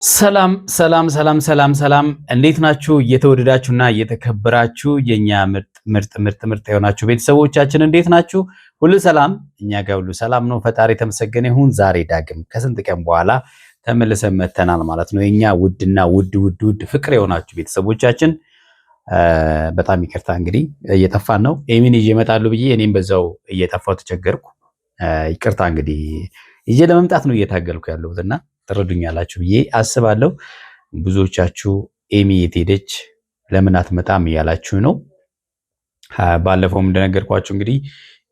ሰላም ሰላም ሰላም ሰላም ሰላም እንዴት ናችሁ? እየተወደዳችሁና እየተከበራችሁ የኛ ምርጥ የሆናችሁ ቤተሰቦቻችን እንዴት ናችሁ? ሁሉ ሰላም፣ እኛ ጋር ሁሉ ሰላም ነው። ፈጣሪ የተመሰገነ ይሁን። ዛሬ ዳግም ከስንት ቀን በኋላ ተመልሰን መተናል ማለት ነው። የኛ ውድና ውድ ፍቅር የሆናችሁ ቤተሰቦቻችን በጣም ይቅርታ እንግዲህ እየጠፋን ነው። ኤሚን ይዤ እመጣለሁ ብዬ እኔም በዛው እየጠፋው ተቸገርኩ። ይቅርታ እንግዲህ ይዤ ለመምጣት ነው እየታገልኩ ያለሁትና ትረዱኛላችሁ ብዬ አስባለሁ። ብዙዎቻችሁ ኤሚ የት ሄደች ለምን አትመጣም እያላችሁ ነው። ባለፈውም እንደነገርኳችሁ እንግዲህ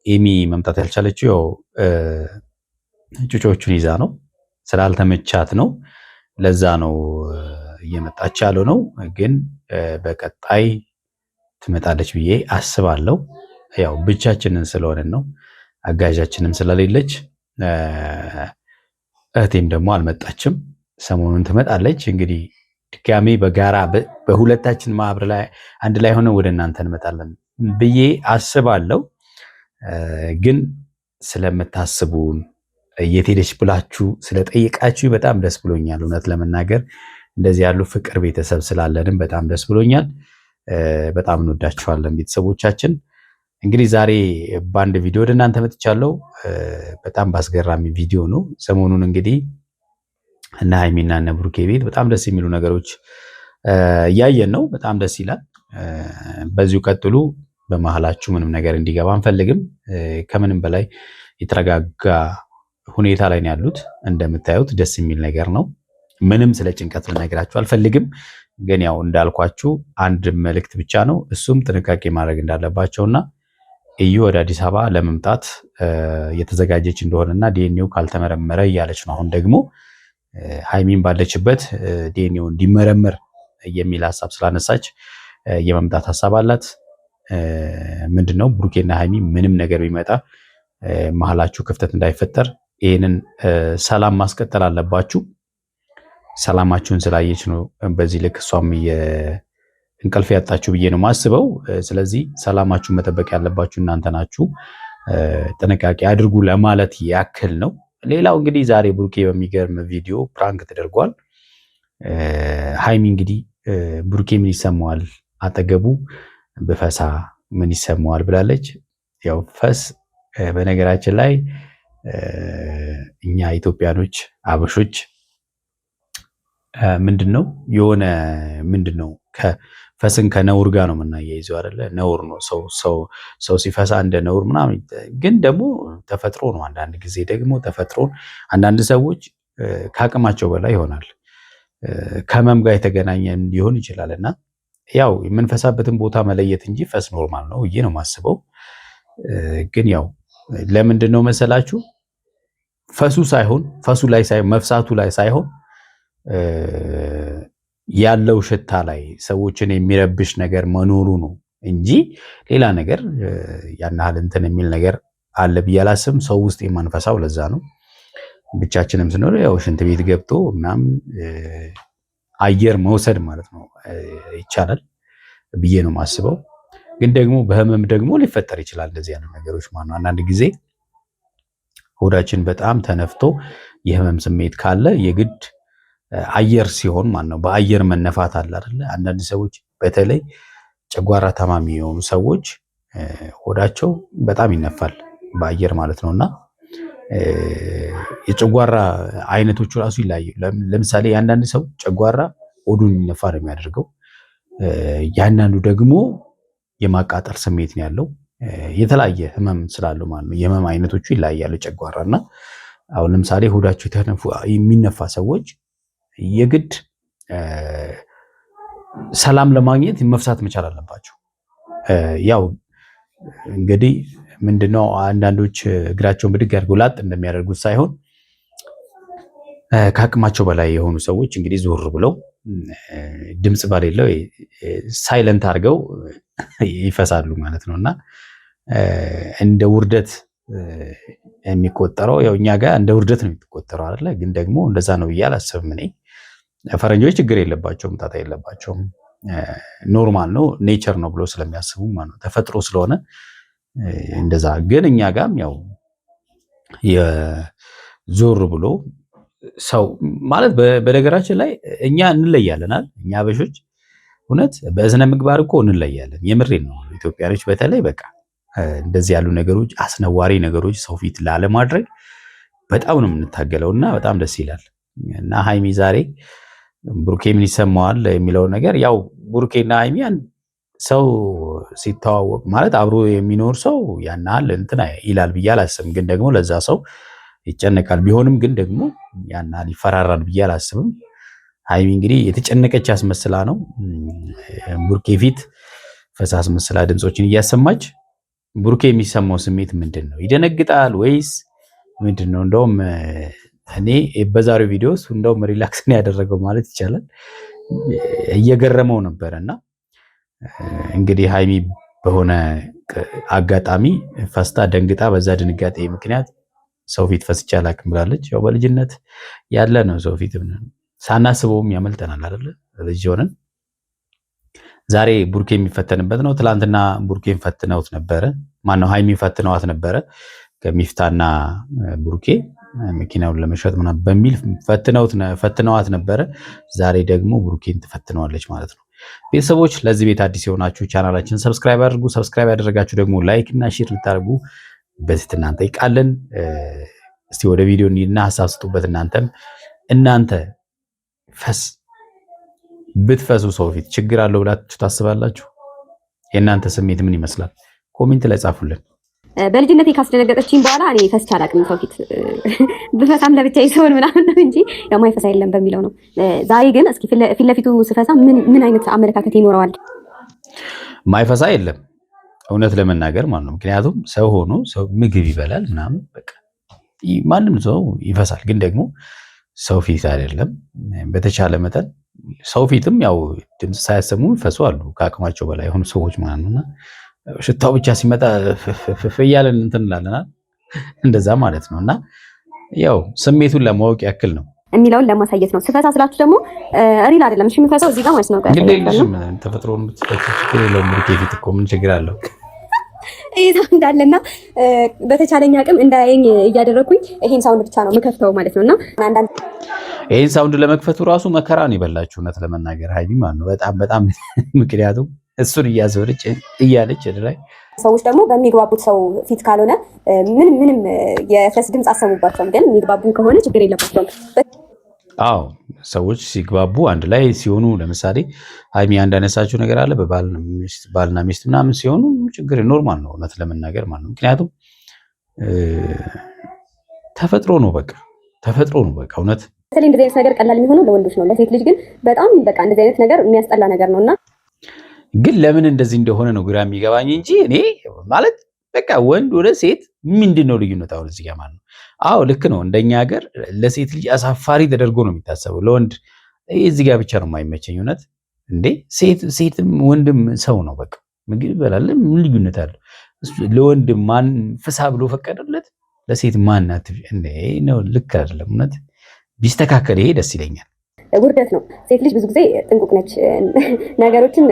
ኤሚ መምጣት ያልቻለችው ያው ጩጮቹን ይዛ ነው፣ ስላልተመቻት ነው። ለዛ ነው እየመጣች ያለው ነው። ግን በቀጣይ ትመጣለች ብዬ አስባለሁ። ያው ብቻችንን ስለሆነን ነው፣ አጋዣችንም ስለሌለች እህቴም ደግሞ አልመጣችም። ሰሞኑን ትመጣለች። እንግዲህ ድጋሜ በጋራ በሁለታችን ማህበር ላይ አንድ ላይ ሆነን ወደ እናንተ እንመጣለን ብዬ አስባለሁ። ግን ስለምታስቡን የት ሄደች ብላችሁ ስለጠየቃችሁ በጣም ደስ ብሎኛል። እውነት ለመናገር እንደዚህ ያሉ ፍቅር ቤተሰብ ስላለንም በጣም ደስ ብሎኛል። በጣም እንወዳችኋለን ቤተሰቦቻችን። እንግዲህ ዛሬ በአንድ ቪዲዮ ወደ እናንተ መጥቻለሁ። በጣም ባስገራሚ ቪዲዮ ነው። ሰሞኑን እንግዲህ እና ሃይሚና እና ብሩኬ ቤት በጣም ደስ የሚሉ ነገሮች እያየን ነው። በጣም ደስ ይላል። በዚሁ ቀጥሉ። በመሀላችሁ ምንም ነገር እንዲገባ አንፈልግም። ከምንም በላይ የተረጋጋ ሁኔታ ላይ ነው ያሉት። እንደምታዩት ደስ የሚል ነገር ነው። ምንም ስለ ጭንቀት ልነግራችሁ አልፈልግም። ግን ያው እንዳልኳችሁ አንድ መልእክት ብቻ ነው። እሱም ጥንቃቄ ማድረግ እንዳለባቸውና እዩ ወደ አዲስ አበባ ለመምጣት እየተዘጋጀች እንደሆነና ዲኤንኤው ካልተመረመረ እያለች ነው። አሁን ደግሞ ሃይሚን ባለችበት ዲኤንኤው እንዲመረመር የሚል ሀሳብ ስላነሳች የመምጣት ሀሳብ አላት። ምንድነው ብሩኬና ሃይሚ ምንም ነገር ቢመጣ መሀላችሁ ክፍተት እንዳይፈጠር ይህንን ሰላም ማስቀጠል አለባችሁ። ሰላማችሁን ስላየች ነው በዚህ ልክ እሷም እንቅልፍ ያጣችሁ ብዬ ነው ማስበው። ስለዚህ ሰላማችሁን መጠበቅ ያለባችሁ እናንተ ናችሁ። ጥንቃቄ አድርጉ ለማለት ያክል ነው። ሌላው እንግዲህ ዛሬ ብሩኬ በሚገርም ቪዲዮ ፕራንክ ተደርጓል። ሃይሚ እንግዲህ ብሩኬ ምን ይሰማዋል አጠገቡ በፈሳ ምን ይሰማዋል ብላለች። ያው ፈስ በነገራችን ላይ እኛ ኢትዮጵያኖች አበሾች ምንድነው የሆነ ምንድነው ፈስን ከነውር ጋር ነው የምናያይዘው አይደለ? ነውር ነው ሰው ሲፈሳ እንደ ነውር ምናምን። ግን ደግሞ ተፈጥሮ ነው። አንዳንድ ጊዜ ደግሞ ተፈጥሮን አንዳንድ ሰዎች ከአቅማቸው በላይ ይሆናል። ከህመም ጋር የተገናኘ ሊሆን ይችላል እና ያው የምንፈሳበትን ቦታ መለየት እንጂ ፈስ ኖርማል ነው ብዬ ነው የማስበው። ግን ያው ለምንድን ነው መሰላችሁ ፈሱ ላይ ሳይሆን መፍሳቱ ላይ ሳይሆን ያለው ሽታ ላይ ሰዎችን የሚረብሽ ነገር መኖሩ ነው እንጂ ሌላ ነገር ያን ያህል እንትን የሚል ነገር አለ ብዬ አላስብም። ሰው ውስጥ የማንፈሳው ለዛ ነው። ብቻችንም ስንኖር ያው ሽንት ቤት ገብቶ ምናምን አየር መውሰድ ማለት ነው ይቻላል ብዬ ነው የማስበው። ግን ደግሞ በህመም ደግሞ ሊፈጠር ይችላል እንደዚህ አይነት ነገሮች ማለት ነው። አንዳንድ ጊዜ ሆዳችን በጣም ተነፍቶ የህመም ስሜት ካለ የግድ አየር ሲሆን ማለት ነው በአየር መነፋት አለ አይደለ? አንዳንድ ሰዎች በተለይ ጨጓራ ታማሚ የሆኑ ሰዎች ሆዳቸው በጣም ይነፋል በአየር ማለት ነውና የጨጓራ አይነቶቹ ራሱ ይለያዩ። ለምሳሌ የአንዳንድ ሰው ጨጓራ ሆዱን ይነፋ ነው የሚያደርገው። ያንዳንዱ ደግሞ የማቃጠል ስሜት ነው ያለው። የተለያየ ህመም ስላለው ማለት ነው። የህመም አይነቶቹ ይለያያሉ ጨጓራና። አሁን ለምሳሌ ሆዳቸው የሚነፋ ሰዎች የግድ ሰላም ለማግኘት መፍሳት መቻል አለባቸው። ያው እንግዲህ ምንድነው አንዳንዶች እግራቸውን ብድግ አድርገው ላጥ እንደሚያደርጉት ሳይሆን ከአቅማቸው በላይ የሆኑ ሰዎች እንግዲህ ዞር ብለው ድምፅ ባሌለው ሳይለንት አድርገው ይፈሳሉ ማለት ነውና እንደ ውርደት የሚቆጠረው ያው እኛ ጋር እንደ ውርደት ነው የሚቆጠረው አይደለ? ግን ደግሞ እንደዛ ነው ብዬ አላስብም እኔ። ፈረንጆች ችግር የለባቸውም፣ ጣጣ የለባቸውም፣ ኖርማል ነው ኔቸር ነው ብሎ ስለሚያስቡ ማለት ነው፣ ተፈጥሮ ስለሆነ እንደዛ። ግን እኛ ጋርም ያው የዞር ብሎ ሰው ማለት በነገራችን ላይ እኛ እንለያለናል። እኛ አበሾች እውነት በስነ ምግባር እኮ እንለያለን። የምሬን ነው። ኢትዮጵያኖች በተለይ በቃ እንደዚህ ያሉ ነገሮች፣ አስነዋሪ ነገሮች ሰው ፊት ላለማድረግ በጣም ነው የምንታገለው እና በጣም ደስ ይላል። እና ሃይሚ ዛሬ ብሩኬ ምን ይሰማዋል የሚለው ነገር ያው ብሩኬና ሃይሚ ሰው ሲተዋወቅ ማለት አብሮ የሚኖር ሰው ያናል እንትን ይላል ብዬ አላስብም። ግን ደግሞ ለዛ ሰው ይጨነቃል። ቢሆንም ግን ደግሞ ያናል ይፈራራል ብዬ አላስብም። ሃይሚ እንግዲህ የተጨነቀች አስመስላ ነው ብሩኬ ፊት ፈሳስ መስላ ድምፆችን እያሰማች። ብሩኬ የሚሰማው ስሜት ምንድን ነው? ይደነግጣል ወይስ ምንድን ነው? እንደውም እኔ በዛሬው ቪዲዮ ውስጥ እንደውም ሪላክስ ነው ያደረገው ማለት ይቻላል። እየገረመው ነበረ እና እንግዲህ ሃይሚ በሆነ አጋጣሚ ፈስታ ደንግጣ በዛ ድንጋጤ ምክንያት ሰው ፊት ፈስቼ አላውቅም ብላለች። ያው በልጅነት ያለ ነው ሰው ፊት ሳናስበውም ያመልጠናል አይደለ? ልጅ ሆነን ዛሬ ቡርኬ የሚፈተንበት ነው። ትላንትና ቡርኬን ፈትነውት ነበረ። ማነው ሃይሚ ፈትነዋት ነበረ ከሚፍታና ቡርኬ መኪናውን ለመሸጥ ምናምን በሚል ፈትነዋት ነበረ። ዛሬ ደግሞ ቡርኬን ትፈትነዋለች ማለት ነው። ቤተሰቦች ለዚህ ቤት አዲስ የሆናችሁ ቻናላችን ሰብስክራይብ አድርጉ። ሰብስክራይብ ያደረጋችሁ ደግሞ ላይክ እና ሼር ልታደርጉ በትህትና እንጠይቃለን። እስቲ ወደ ቪዲዮ እንሂድና ሀሳብ ስጡበት። እናንተ ብትፈሱ ሰው ፊት ችግር አለው ብላችሁ ታስባላችሁ? የእናንተ ስሜት ምን ይመስላል? ኮሜንት ላይ ጻፉልን። በልጅነቴ ካስደነገጠችኝ በኋላ እኔ ፈስቼ አላውቅም ሰው ፊት። ብፈሳም ለብቻዬ ሰውን ምናምን ነው እንጂ ያው ማይፈሳ የለም በሚለው ነው። ዛሬ ግን እስኪ ፊት ለፊቱ ስፈሳ ምን አይነት አመለካከት ይኖረዋል? ማይፈሳ የለም እውነት ለመናገር ማለት ነው። ምክንያቱም ሰው ሆኖ ሰው ምግብ ይበላል ምናምን በቃ ማንም ሰው ይፈሳል። ግን ደግሞ ሰው ፊት አይደለም። በተቻለ መጠን ሰው ፊትም ያው ድምፅ ሳያሰሙ ይፈሱ አሉ፣ ከአቅማቸው በላይ የሆኑ ሰዎች ማለት ነውና ሽታው ብቻ ሲመጣ እያለን እንትን እንላለናል። እንደዛ ማለት ነው። እና ያው ስሜቱን ለማወቅ ያክል ነው የሚለውን ለማሳየት ነው። ስፈሳ ስላችሁ ደግሞ ሪል አይደለም። እሺ የምፈሳው እዚህ ጋር ማለት ነው። ተፈጥሮን ችግር የለውም። ፊት እኮ ምን ችግር አለው? ይሄ እንዳለና በተቻለኝ አቅም እንዳያየኝ እያደረኩኝ ይሄን ሳውንድ ብቻ ነው የምከፍተው ማለት ነውና አንዳንድ ይሄን ሳውንድ ለመክፈቱ ራሱ መከራን ይበላችሁ እውነት ለመናገር ሃይሚ ማለት ነው። በጣም ምክንያቱም እሱን እያዘወረች እያለች ላይ ሰዎች ደግሞ በሚግባቡት ሰው ፊት ካልሆነ ምንም የፈስ ድምፅ አሰሙባቸውም። ግን የሚግባቡ ከሆነ ችግር የለባቸውም። አዎ ሰዎች ሲግባቡ አንድ ላይ ሲሆኑ፣ ለምሳሌ ሃይሚ ያነሳችው ነገር አለ። ባልና ሚስት ምናምን ሲሆኑ ችግር ኖርማል ነው እውነት ለመናገር ማለት ነው። ምክንያቱም ተፈጥሮ ነው በቃ እውነት። በተለይ እንደዚህ አይነት ነገር ቀላል የሚሆነው ለወንዶች ነው። ለሴት ልጅ ግን በጣም በቃ እንደዚህ አይነት ነገር የሚያስጠላ ነገር ነውና ግን ለምን እንደዚህ እንደሆነ ነው ግራ የሚገባኝ እንጂ እኔ ማለት በቃ ወንድ ወደ ሴት ምንድነው ልዩነት አሁን እዚህ ጋር ማለት ነው። አዎ ልክ ነው። እንደኛ ሀገር ለሴት ልጅ አሳፋሪ ተደርጎ ነው የሚታሰበው። ለወንድ እዚህ ጋር ብቻ ነው የማይመቸኝ እውነት። እንዴ ሴትም ወንድም ሰው ነው በቃ ምግብ ይበላል። ምን ልዩነት አለው? ለወንድ ማን ፍሳ ብሎ ፈቀደለት? ለሴት ማን እንዴ ነው? ልክ አይደለም እውነት። ቢስተካከል ይሄ ደስ ይለኛል። ውርደት ነው። ሴት ልጅ ብዙ ጊዜ ጥንቁቅ ነች። ነገሮችን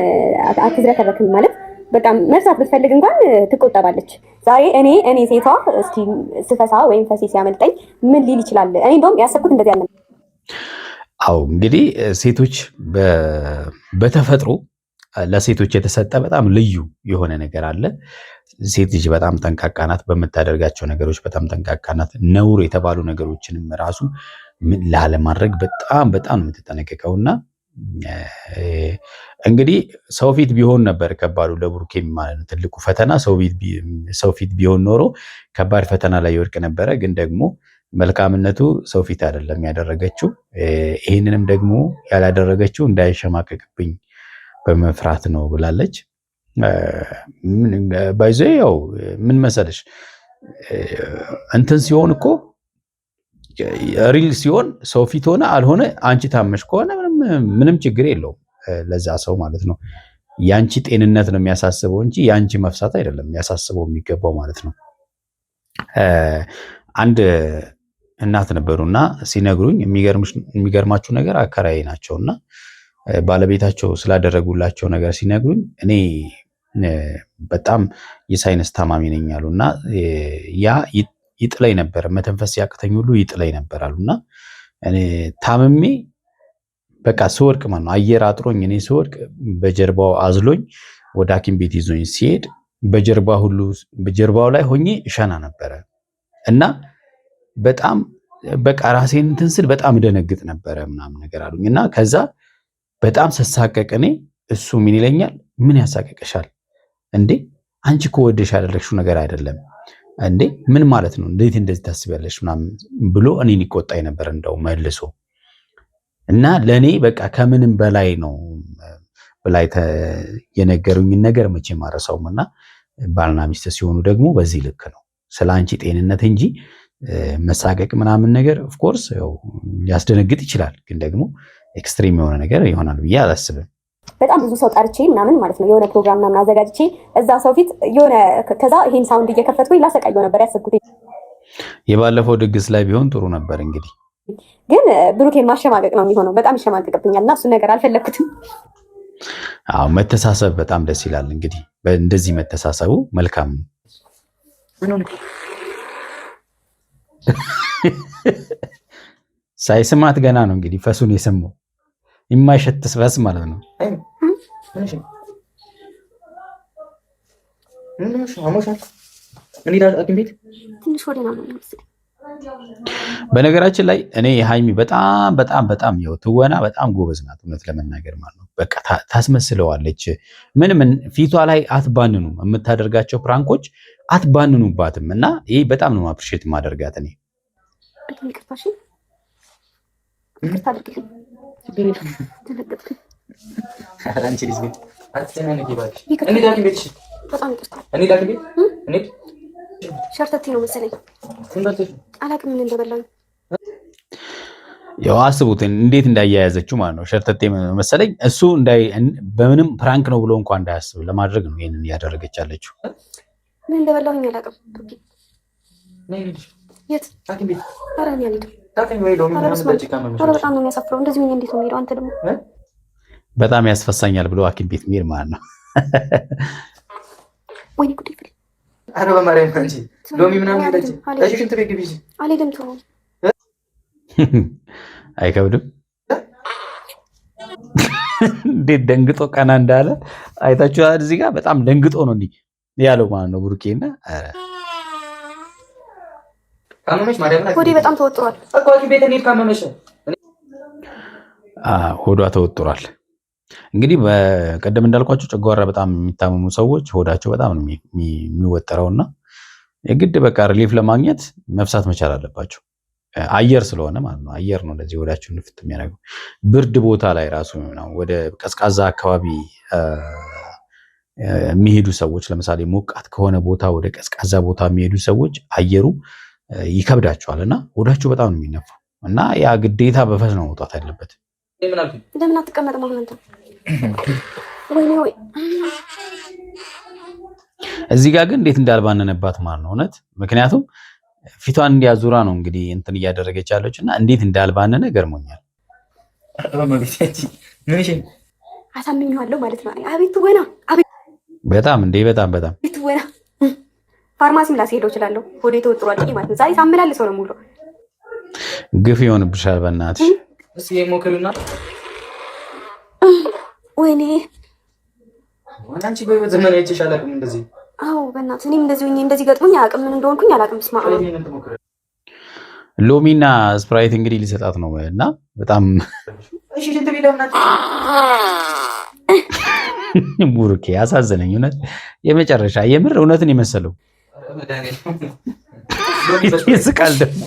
አትዝረከረክም ማለት በቃ መርሳት ብትፈልግ እንኳን ትቆጠባለች። ዛሬ እኔ ሴቷ እስኪ ስፈሳ ወይም ፈሴ ሲያመልጠኝ ምን ሊል ይችላል? እኔ እንደውም ያሰብኩት እንደዚህ ያለ። አዎ እንግዲህ ሴቶች በተፈጥሮ ለሴቶች የተሰጠ በጣም ልዩ የሆነ ነገር አለ። ሴት ልጅ በጣም ጠንቃቃ ናት። በምታደርጋቸው ነገሮች በጣም ጠንቃቃ ናት። ነውር የተባሉ ነገሮችንም ራሱ ላለማድረግ በጣም ነው የምትጠነቀቀውና እንግዲህ ሰው ፊት ቢሆን ነበር ከባዱ ለብሩኬ ማለት ነው። ትልቁ ፈተና ሰው ፊት ቢሆን ኖሮ ከባድ ፈተና ላይ ይወድቅ ነበረ። ግን ደግሞ መልካምነቱ ሰው ፊት አይደለም ያደረገችው። ይህንንም ደግሞ ያላደረገችው እንዳይሸማቀቅብኝ በመፍራት ነው ብላለች። ባይዘ ያው ምን መሰለሽ እንትን ሲሆን እኮ ሪል ሲሆን ሰው ፊት ሆነ አልሆነ አንቺ ታመሽ ከሆነ ምንም ችግር የለውም ለዛ ሰው ማለት ነው። ያንቺ ጤንነት ነው የሚያሳስበው እንጂ ያንቺ መፍሳት አይደለም የሚያሳስበው የሚገባው ማለት ነው። አንድ እናት ነበሩና ሲነግሩኝ የሚገርማችሁ ነገር አከራይ ናቸውና ባለቤታቸው ስላደረጉላቸው ነገር ሲነግሩኝ እኔ በጣም የሳይነስ ታማሚ ነኝ አሉና ያ ይጥለኝ ነበር፣ መተንፈስ ያቅተኝ ሁሉ ይጥለኝ ነበር አሉና እኔ ታምሜ በቃ ስወድቅ ማለት ነው አየር አጥሮኝ እኔ ስወድቅ በጀርባው አዝሎኝ ወደ ሐኪም ቤት ይዞኝ ሲሄድ በጀርባው ላይ ሆኜ እሸና ነበረ እና በጣም በቃ ራሴን እንትን ስል በጣም ደነግጥ ነበረ ምናምን ነገር አሉኝ እና ከዛ በጣም ስሳቀቅ እኔ እሱ ምን ይለኛል፣ ምን ያሳቀቀሻል እንዴ አንቺ እኮ ወደሽ ያደረግሽው ነገር አይደለም እንዴ ምን ማለት ነው እንዴት እንደዚህ ታስቢያለሽ ምናምን ብሎ እኔን ይቆጣኝ ነበር እንደው መልሶ እና ለኔ በቃ ከምንም በላይ ነው በላይ የነገሩኝን ነገር መቼም አረሳውም እና ባልና ሚስት ሲሆኑ ደግሞ በዚህ ልክ ነው ስለ አንቺ ጤንነት እንጂ መሳቀቅ ምናምን ነገር ኦፍ ኮርስ ያው ሊያስደነግጥ ይችላል ግን ደግሞ ኤክስትሪም የሆነ ነገር ይሆናል ብዬ አላስብም። በጣም ብዙ ሰው ጠርቼ ምናምን ማለት ነው የሆነ ፕሮግራም ምናምን አዘጋጅቼ እዛ ሰው ፊት የሆነ ከዛ ይሄን ሳውንድ እየከፈትኩኝ ላሰቃየው ነበር ያሰብኩት። የባለፈው ድግስ ላይ ቢሆን ጥሩ ነበር። እንግዲህ ግን ብሩኬን ማሸማቀቅ ነው የሚሆነው። በጣም ይሸማቀቅብኛል እና እሱን ነገር አልፈለግኩትም። አዎ መተሳሰብ በጣም ደስ ይላል። እንግዲህ እንደዚህ መተሳሰቡ መልካም ነው። ሳይስማት ገና ነው እንግዲህ ፈሱን የሰማው የማይሸትስ ፈስ ማለት ነው። በነገራችን ላይ እኔ ሃይሚ በጣም ያው ትወና በጣም ጎበዝ ናት፣ እውነት ለመናገር ማለት ነው። በቃ ታስመስለዋለች። ምንም ፊቷ ላይ አትባንኑም፣ የምታደርጋቸው ፕራንኮች አትባንኑባትም። እና ይሄ በጣም ነው አፕሪሼት ማደርጋት እኔ ሸርተቴ ነው መሰለኝ አላውቅም ምን እንደበላኝ። ያው አስቡት እንዴት እንዳያያዘችው ማለት ነው። ሸርተቴ መሰለኝ እሱ በምንም ፕራንክ ነው ብሎ እንኳን እንዳያስብ ለማድረግ ነው ይሄንን እያደረገች ያለችው። ምን እንደበላኝ አላውቅም። የት ኧረ እኔ አልሄድም። ኧረ በጣም ነው የሚያሳፍረው። እንደዚህ ምን እንዴት ነው የምሄደው? አንተ ደግሞ በጣም ያስፈሳኛል ብሎ ሐኪም ቤት መሄድ ማለት ነው። ወይኔ ጉዴ! ኧረ በማርያም አንቺ ሎሚ ምናምን ሄደች እሺ፣ ሽንት ቤት ግቢ። አልሄድም። ተው አይከብድም። እንዴት ደንግጦ ቀና እንዳለ አይታችኋል። እዚህ ጋር በጣም ደንግጦ ነው እንዲህ ያለው ማለት ነው ብሩኬና። ኧረ ካመመሽ ማርያም ሆዴ በጣም ተወጥሯል እኮ ሐኪም ቤት እንሂድ ካመመሽ። ሆዷ ተወጥሯል። እንግዲህ በቀደም እንዳልኳቸው ጨጓራ በጣም የሚታመሙ ሰዎች ሆዳቸው በጣም ነው የሚወጠረውና የግድ በቃ ሪሊፍ ለማግኘት መፍሳት መቻል አለባቸው። አየር ስለሆነ ማለት ነው። አየር ነው እንደዚህ ሆዳቸውን ንፍት የሚያደርገው። ብርድ ቦታ ላይ ራሱ ነው ወደ ቀዝቃዛ አካባቢ የሚሄዱ ሰዎች፣ ለምሳሌ ሞቃት ከሆነ ቦታ ወደ ቀዝቃዛ ቦታ የሚሄዱ ሰዎች አየሩ ይከብዳቸዋል እና ሆዳቸው በጣም ነው የሚነፋው እና ያ ግዴታ በፈስ ነው መውጣት ያለበት። እንደምን አትቀመጥም አሁን አንተ? ወይኔ ወይ እዚህ ጋር ግን እንዴት እንዳልባነነባት ማለት ነው እውነት። ምክንያቱም ፊቷን እንዲያዙራ ነው እንግዲህ እንትን እያደረገች ያለች እና እንዴት እንዳልባነነ ገርሞኛል። አሳምኜዋለሁ ማለት ነው። አቤት ወና አቤት! በጣም እንዴ በጣም አቤት ወና! ፋርማሲም ላስሄደው እችላለሁ። ሆዴ ተወጥሯል ማለት ነው። ዛሬ ሳመላልሰው ነው ሙሉ ግፍ ይሆንብሻል በእናትሽ። እስኪ ሞክሪና። ወይኔ አንቺ በህይወት ዘመን አይቼሽ አላውቅም እንደዚህ። አዎ በእናትህ እኔም እንደዚህ ገጥሞኝ አያውቅም። ምን እንደሆንኩኝ አላውቅም። ስማ ሎሚና ስፕራይት እንግዲህ ሊሰጣት ነው እና በጣም እሺ ሽንት ቤት ለምናት ቡሩኬ ያሳዘነኝ እውነት የመጨረሻ የምር እውነትን የመሰለው ይስቃል ደግሞ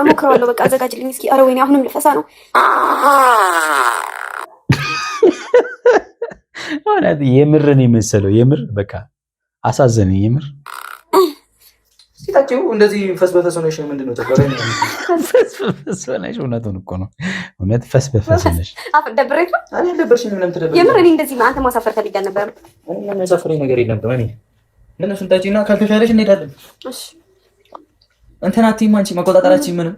ሞክረዋለሁ። በቃ አዘጋጅልኝ እስኪ። ኧረ ወይኔ አሁንም ልፈሳ ነው እውነት የምርን የመሰለው የምር በቃ አሳዘነኝ የምር። ሲታችሁ እንደዚህ ፈስ በፈስ ሆነሽ ምንድን ነው ተቆረኝ? ፈስ በፈስ ሆነሽ እውነቱን እኮ ነው እውነት ፈስ በፈስ ሆነሽ ደብሬት ነው አለ ደብርሽኝ ምንም ተደብረ የምር እኔ እንደዚህ አንተ ማሳፈር ፈልጌ ነበር። ምንም ያሳፈረኝ ነገር የለም። እኔ ምን ስንታጪና ካልተሻለሽ እንሄዳለን። እሺ እንትና አትይም አንቺ መቆጣጠራችን ምንም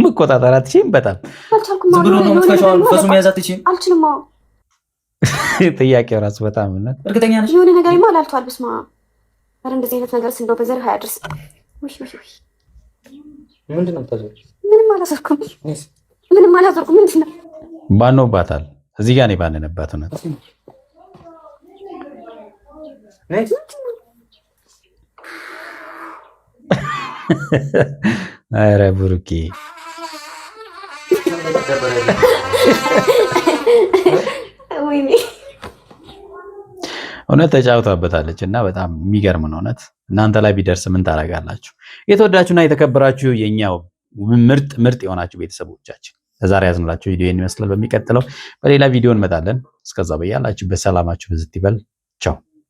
መቆጣጠራችን በጣም አልቻልኩም። ዝም ብሎ ነው የምትፈሻው። ፈሱ መያዝ አትችይም። አልችልም። ጥያቄው ራሱ በጣም እውነት እርግጠኛ ነሽ? የሆነ ነገር ይማል አልቷል። በስማ ኧረ እንደዚህ አይነት ነገር እንደው በዘር አያድርስ። ምንድን ነው የምታዞሪው? ምንም አላዞርኩም። ምንም አላዞርኩም። ምንድን ነው ባኖባታል። እዚህ ጋር ነው ባነነባት። እውነት ኧረ ብሩኬ እውነት ተጫውታበታለች እና በጣም የሚገርም ነው እውነት። እናንተ ላይ ቢደርስ ምን ታደርጋላችሁ? የተወዳችሁና የተከበራችሁ የኛው ምርጥ የሆናችሁ ቤተሰቦቻችን ለዛሬ ያዝንላችሁ ቪዲዮ ይመስላል። በሚቀጥለው በሌላ ቪዲዮ እንመጣለን። እስከዛ በያላችሁበት ሰላማችሁ ብዝት ይበል። ቻው